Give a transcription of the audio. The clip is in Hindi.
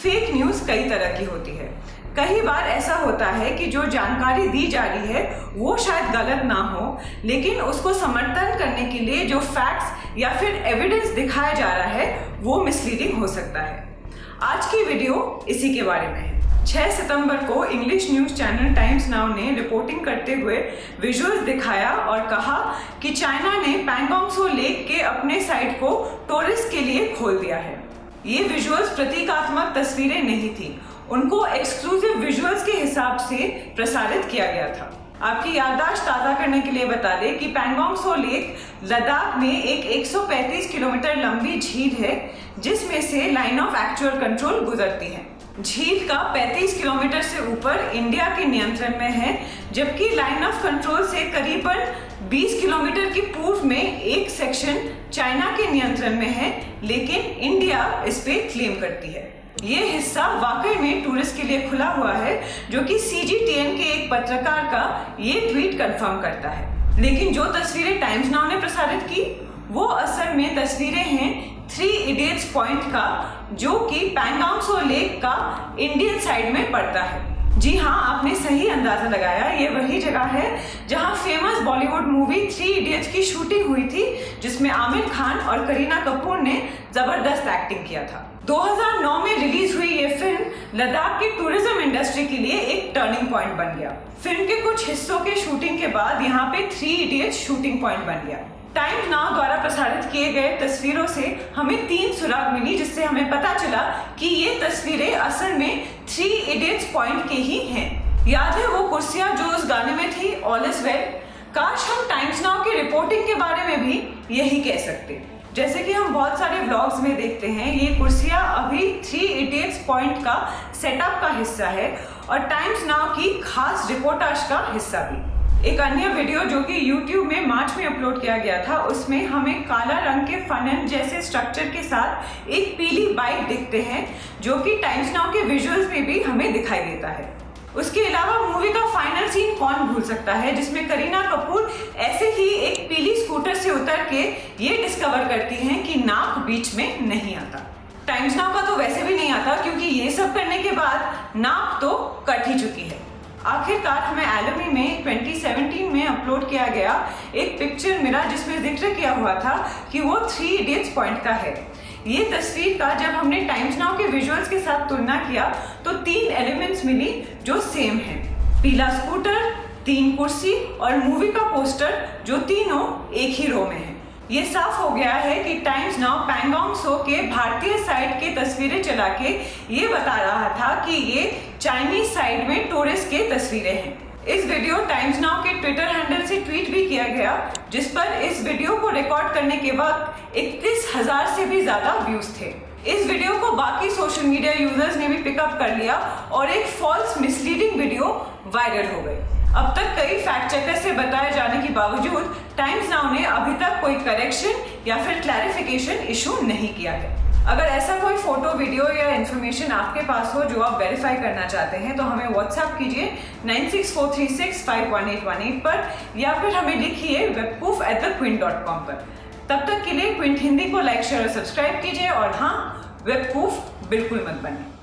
फेक न्यूज़ कई तरह की होती है। कई बार ऐसा होता है कि जो जानकारी दी जा रही है वो शायद गलत ना हो, लेकिन उसको समर्थन करने के लिए जो फैक्ट्स या फिर एविडेंस दिखाया जा रहा है वो मिसलीडिंग हो सकता है। आज की वीडियो इसी के बारे में है। 6 सितंबर को English news channel times now ने रिपोर्टिंग करते हुए विजुअल्स दिखाया और कहा कि चाइना ने पैंगोंग त्सो लेक के अपने साइट को टूरिस्ट के लिए खोल दिया है। ये विजुअल्स प्रतीकात्मक तस्वीरें नहीं थी, उनको एक्सक्लूसिव विजुअल्स के हिसाब से प्रसारित किया गया था। आपकी याददाश्त ताज़ा करने के लिए बता दें कि पैंगोंग त्सो लेक लद्दाख में एक 135 किलोमीटर लंबी झील है, जिसमें से लाइन ऑफ एक्चुअल कंट्रोल गुजरती है। झील का 35 किलोमीटर से ऊपर इंडिया के नियंत्रण में है, जबकि लाइन ऑफ कंट्रोल से करीबन 20 किलोमीटर की पूर्व में एक सेक्शन चाइना के नियंत्रण में है, लेकिन इंडिया इस पे क्लेम करती है। ये हिस्सा वाकई में टूरिस्ट के लिए खुला हुआ है, जो कि CGTN के एक पत्रकार का ये ट्वीट कंफर्म करता है। लेकिन जो तस्वीरें टाइम्स नाउ ने प्रसारित की वो असल में तस्वीरें हैं 3 इडियट्स पॉइंट का, जो कि पैंगोंग त्सो लेक का इंडियन साइड में पड़ता है। जी हाँ, आपने सही अंदाजा लगाया, ये वही जगह है जहाँ फेमस बॉलीवुड मूवी 3 इडियट्स की शूटिंग हुई थी, जिसमें आमिर खान और करीना कपूर ने जबरदस्त एक्टिंग किया था। 2009 में रिलीज हुई ये फिल्म लद्दाख की टूरिज्म इंडस्ट्री के लिए एक टर्निंग पॉइंट बन गया। फिल्म के कुछ हिस्सों के शूटिंग के बाद यहाँ पे 3 इडियट्स शूटिंग पॉइंट बन गया। टाइम्स नाउ द्वारा प्रसारित किए गए तस्वीरों से हमें 3 सुराग मिली, जिससे हमें पता चला कि ये तस्वीरें असल में 3 इडियट्स पॉइंट के ही हैं। याद है वो कुर्सियां जो उस गाने में थी, ऑल इज वेल? काश हम टाइम्स नाउ की रिपोर्टिंग के बारे में भी यही कह सकते। जैसे कि हम बहुत सारे व्लॉग्स में देखते हैं, ये कुर्सियां अभी 3 इडियट्स पॉइंट का सेटअप का हिस्सा है और टाइम्स नाउ की खास रिपोर्टाज का हिस्सा भी। एक अन्य वीडियो जो कि YouTube में मार्च में अपलोड किया गया था, उसमें हमें काला रंग के फनल जैसे स्ट्रक्चर के साथ एक पीली बाइक दिखते हैं, जो कि टाइम्स नाउ के विजुअल्स में भी हमें दिखाई देता है। उसके अलावा मूवी का फाइनल सीन कौन भूल सकता है, जिसमें करीना कपूर ऐसे ही एक पीली स्कूटर से उतर के ये डिस्कवर करती हैं कि नाक बीच में नहीं आता। टाइम्स नाउ का तो वैसे भी नहीं आता, क्योंकि ये सब करने के बाद नाक तो कट ही चुकी है। आखिरकार हमें एलुमी में 2017 में अपलोड किया गया एक पिक्चर मिला, जिसमें जिक्र किया हुआ था कि वो 3 इडियट्स पॉइंट का है। ये तस्वीर का जब हमने टाइम्स नाउ के विजुअल्स के साथ तुलना किया तो 3 एलिमेंट्स मिली जो सेम हैं। पीला स्कूटर, 3 कुर्सी और मूवी का पोस्टर, जो तीनों एक ही रो में है। ये साफ हो गया है कि टाइम्स नाउ पैंगोंग त्सो के भारतीय साइड के तस्वीरें चला के ये बता रहा था कि ये चाइनीज साइड में टूरिस्ट के तस्वीरें हैं। इस वीडियो टाइम्स नाउ के ट्विटर हैंडल से ट्वीट भी किया गया, जिस पर इस वीडियो को रिकॉर्ड करने के वक्त 31,000 से भी ज्यादा व्यूज थे। इस वीडियो को बाकी सोशल मीडिया यूजर्स ने भी पिकअप कर लिया और एक फॉल्स मिसलीडिंग वीडियो वायरल हो गई। अब तक कई फैक्ट चेकर से बताए जाने के बावजूद टाइम्स नाउ ने अभी तक कोई करेक्शन या फिर क्लैरिफिकेशन इशू नहीं किया है। अगर ऐसा कोई फोटो, वीडियो या इन्फॉर्मेशन आपके पास हो जो आप वेरीफाई करना चाहते हैं, तो हमें व्हाट्सएप कीजिए 9643651818 पर, या फिर हमें लिखिए webkoof@thequint.com पर। तब तक के लिए क्विंट हिंदी को लाइक, शेयर और सब्सक्राइब कीजिए, और हाँ, वेबकूफ बिल्कुल मत बने।